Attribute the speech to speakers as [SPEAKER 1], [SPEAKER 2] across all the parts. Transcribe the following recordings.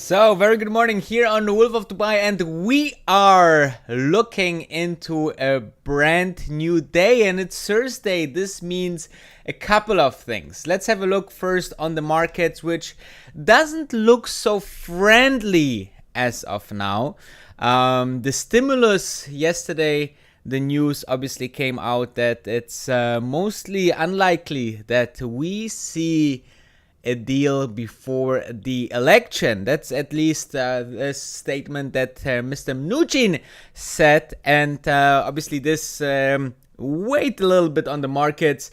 [SPEAKER 1] So, very good morning here on the Wolf of Dubai, and we are looking into a brand new day, and it's Thursday. This means a couple of things. Let's have a look first on the markets, which doesn't look so friendly as of now. The stimulus yesterday, the news obviously came out that it's mostly unlikely that we see a deal before the election. That's at least a statement that Mr. Mnuchin said, and obviously this weighed a little bit on the markets.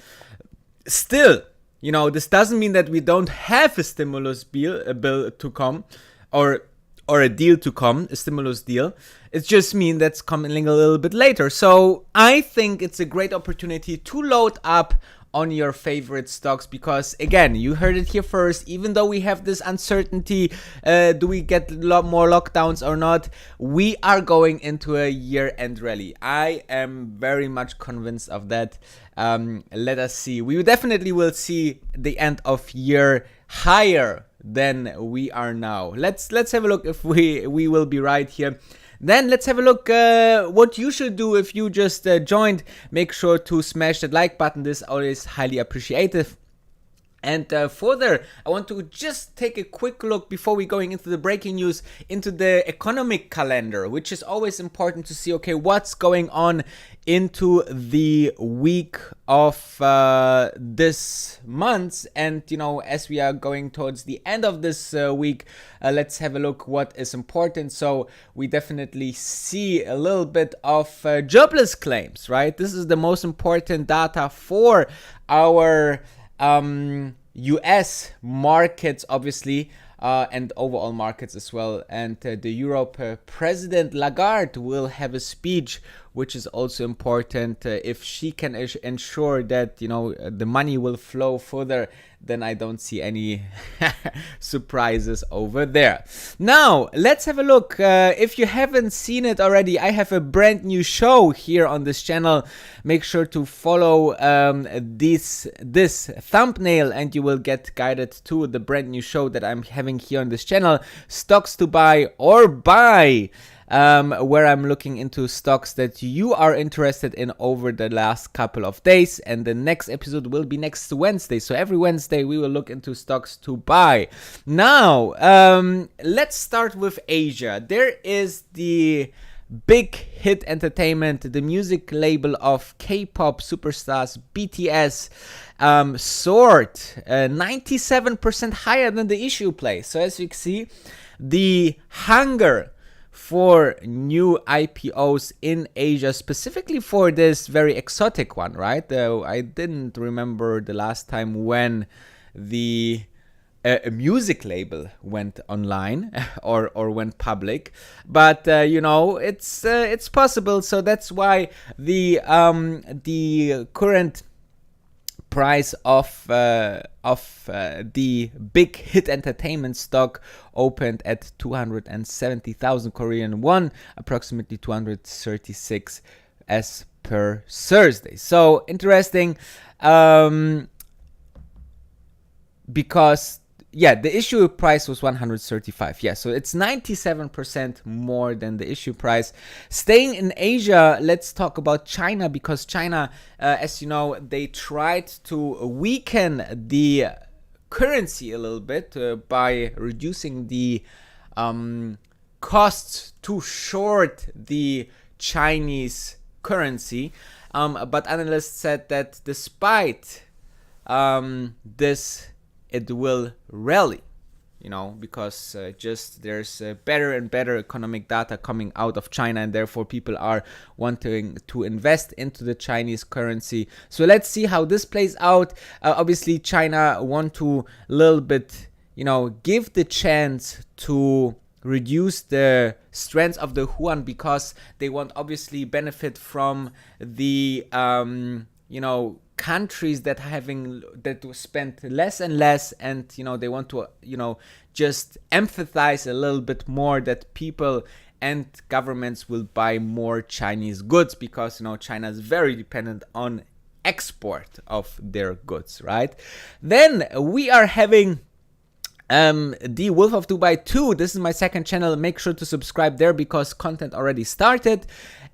[SPEAKER 1] Still, this doesn't mean that we don't have a stimulus bill to come, or a deal to come, a stimulus deal. It just means that's coming a little bit later. So I think it's a great opportunity to load up on your favorite stocks, because again, you heard it here first. Even though we have this uncertainty, do we get a lot more lockdowns or not, we are going into a year-end rally. I am very much convinced of that. Let us see. We definitely will see the end of year higher than we are now. Let's have a look if we will be right here. Then let's have a look what you should do if you just joined. Make sure to smash that like button. This is always highly appreciated. And further, I want to just take a quick look before we going into the breaking news, into the economic calendar, which is always important to see, okay, what's going on into the week of this month. And, as we are going towards the end of this week, let's have a look what is important. So we definitely see a little bit of jobless claims, right? This is the most important data for our US markets, obviously, and overall markets as well. And the Europe President Lagarde will have a speech, which is also important. If she can ensure that the money will flow further, then I don't see any surprises over there. Now let's have a look. If you haven't seen it already, I have a brand new show here on this channel. Make sure to follow this thumbnail, and you will get guided to the brand new show that I'm having here on this channel, Stocks to Buy or Buy, where I'm looking into stocks that you are interested in over the last couple of days. And the next episode will be next Wednesday. So every Wednesday we will look into stocks to buy. Now, let's start with Asia. There is the Big Hit Entertainment, the music label of K-pop superstars BTS, soared 97% higher than the issue price. So as you can see, the hunger for new IPOs in Asia, specifically for this very exotic one, right? I didn't remember the last time when the a music label went online or went public, but it's possible. So that's why the current price of the Big Hit Entertainment stock opened at 270,000 Korean won, approximately 236 as per Thursday. So interesting, because the issue price was 135. So it's 97% more than the issue price. Staying in Asia, let's talk about China, because China, as you know, they tried to weaken the currency a little bit by reducing the costs to short the Chinese currency. But analysts said that despite this, it will rally, because just there's better and better economic data coming out of China, and therefore people are wanting to invest into the Chinese currency. So let's see how this plays out. Obviously, China want to a little bit, give the chance to reduce the strength of the yuan, because they want obviously benefit from the countries that spend less and less, and they want to just emphasize a little bit more that people and governments will buy more Chinese goods, because China is very dependent on export of their goods, right? Then we are having The Wolf of Dubai 2, this is my second channel. Make sure to subscribe there because content already started.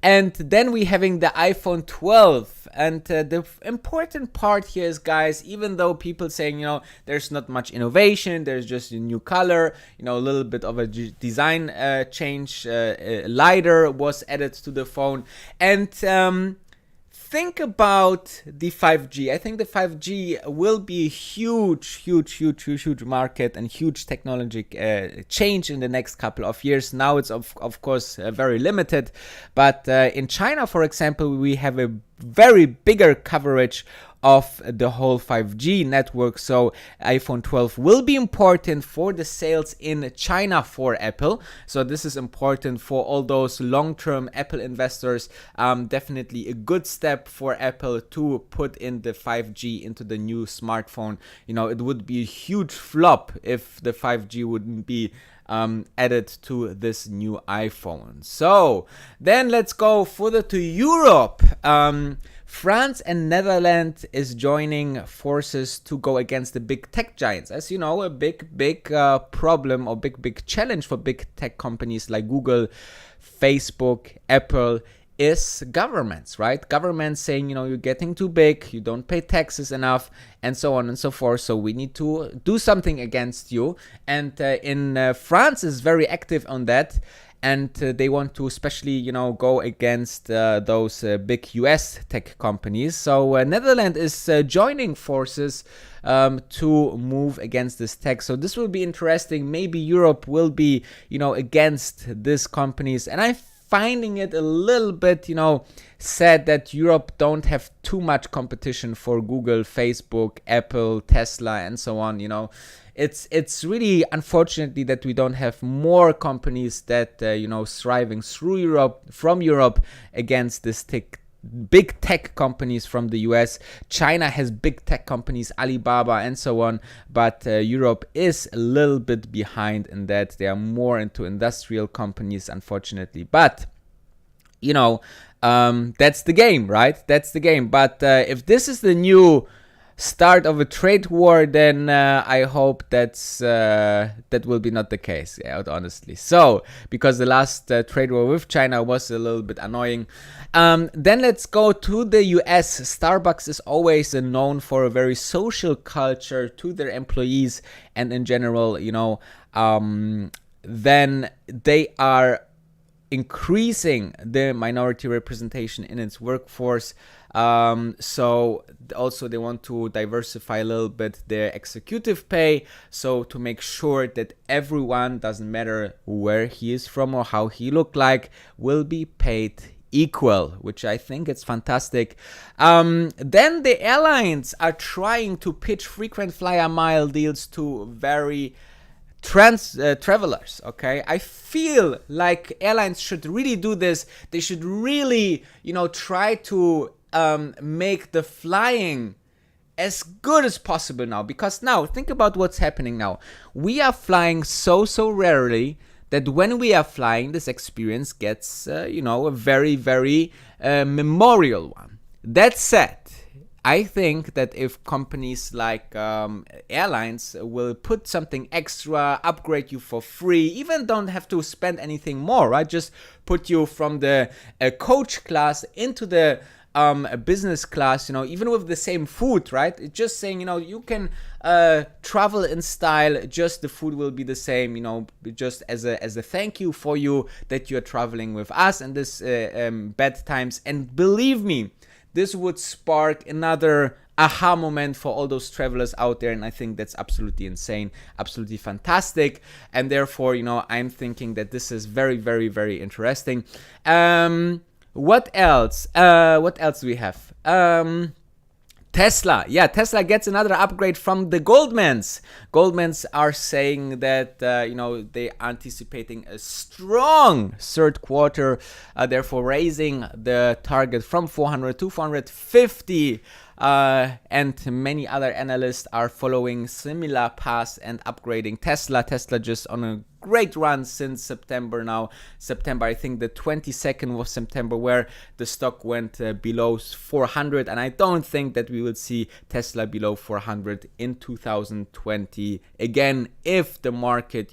[SPEAKER 1] And then we having the iPhone 12. And the important part here is, guys, even though people saying, there's not much innovation, there's just a new color, a little bit of a design change, lighter was added to the phone. And think about the 5G. I think the 5G will be a huge market and huge technology change in the next couple of years. Now it's of course very limited, but in China, for example, we have a very bigger coverage of the whole 5G network. So iPhone 12 will be important for the sales in China for Apple. So this is important for all those long-term Apple investors. Definitely a good step for Apple to put in the 5G into the new smartphone. It would be a huge flop if the 5G wouldn't be added to this new iPhone. So then let's go further to Europe. France and Netherlands is joining forces to go against the big tech giants. As you know, a big problem or big challenge for big tech companies like Google, Facebook, Apple is governments, right? Governments saying, you're getting too big, you don't pay taxes enough, and so on and so forth. So we need to do something against you. And in France is very active on that. And they want to especially, go against those big US tech companies. So Netherlands is joining forces to move against this tech. So this will be interesting. Maybe Europe will be, against these companies. And I'm finding it a little bit, sad that Europe don't have too much competition for Google, Facebook, Apple, Tesla, and so on. It's really unfortunately that we don't have more companies that thriving from Europe against this big tech companies from the US. China has big tech companies, Alibaba and so on, but Europe is a little bit behind in that. They are more into industrial companies, unfortunately. But that's the game, right? That's the game. But if this is the new start of a trade war, then I hope that will be not the case, honestly. So, because the last trade war with China was a little bit annoying. Then let's go to the US. Starbucks is always known for a very social culture to their employees and in general, then they are increasing the minority representation in its workforce. So also they want to diversify a little bit their executive pay, so to make sure that everyone, doesn't matter where he is from or how he look like, will be paid equal, which I think is fantastic. Then the airlines are trying to pitch frequent flyer mile deals to very travelers. Okay, I feel like airlines should really do this. They should really try to make the flying as good as possible now, because now think about what's happening now. We are flying so rarely that when we are flying, this experience gets a very memorial one. That said, I think that if companies like airlines will put something extra, upgrade you for free, even don't have to spend anything more, right? Just put you from the coach class into the business class, even with the same food, right? It's just saying, you can travel in style, just the food will be the same, just as a thank you for you that you're traveling with us in this bad times. And believe me, this would spark another aha moment for all those travelers out there, and I think that's absolutely insane, absolutely fantastic, and therefore, I'm thinking that this is very interesting. What else? What else do we have? Tesla. Yeah, Tesla gets another upgrade from the Goldmans. Goldmans are saying that, they are anticipating a strong third quarter, therefore raising the target from 400 to 450 and many other analysts are following similar paths and upgrading Tesla. Tesla just on a great run since September now. September, I think the 22nd was September, where the stock went below 400, and I don't think that we will see Tesla below 400 in 2020 again if the market,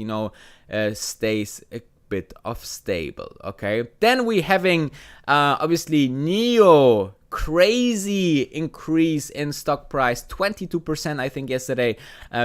[SPEAKER 1] stays a bit of stable. Okay, then we having obviously NIO. Crazy increase in stock price, 22% I think yesterday,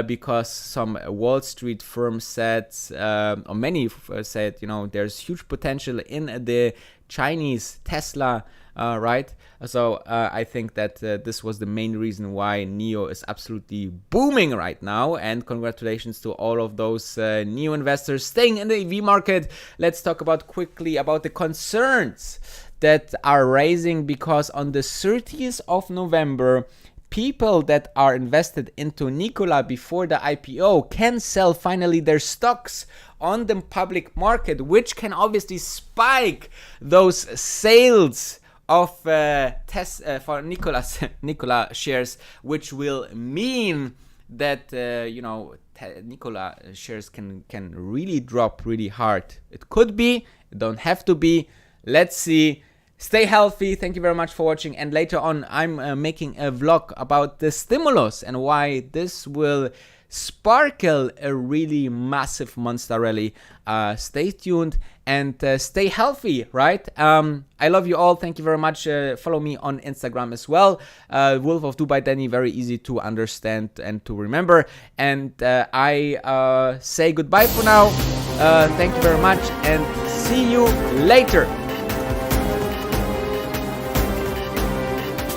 [SPEAKER 1] because some Wall Street firms said, or many said, there's huge potential in the Chinese Tesla, right? So I think that this was the main reason why NIO is absolutely booming right now. And congratulations to all of those NIO investors staying in the EV market. Let's talk quickly about the concerns that are raising, because on the 30th of November, people that are invested into Nikola before the IPO can sell finally their stocks on the public market, which can obviously spike those sales of for Nikola shares, which will mean that Nikola shares can really drop really hard. It could be, it don't have to be. Let's see. Stay healthy. Thank you very much for watching. And later on, I'm making a vlog about the stimulus and why this will sparkle a really massive monster rally. Stay tuned and stay healthy, right? I love you all. Thank you very much. Follow me on Instagram as well. Wolf of Dubai Danny, very easy to understand and to remember. And I say goodbye for now. Thank you very much and see you later.